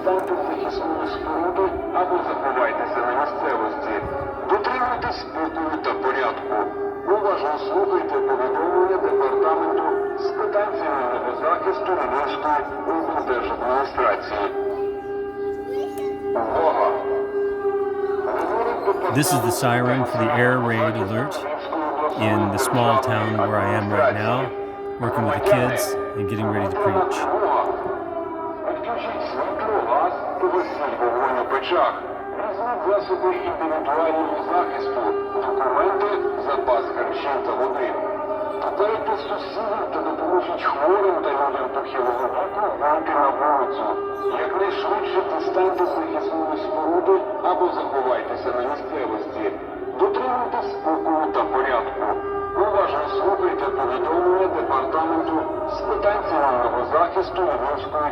дістаньте захисної споруди або заховайтеся на місцевості. Дотримуйтесь спокою та порядку. Уважно слухайте повідомлення Департаменту з питань цивільного захисту Львівської облдержадміністрації. Увага! This is the siren for the air raid alert in the small town where I am right now, working with the kids and getting ready to preach. Відключіть світло, газ, погасіть вогонь у печах. Візьміть засоби індивідуального захисту, документи, запас харчів та води. Попередьте сусідів та допоможіть хворим та людям похилого віку вийти на вулицю. Якнайшвидше дістаньте захисної споруди або заховайтеся на місцевості. Дотримуйте спокою та порядку. Уважно слухайте повідомлення Департаменту з питань цивільного захисту Львівської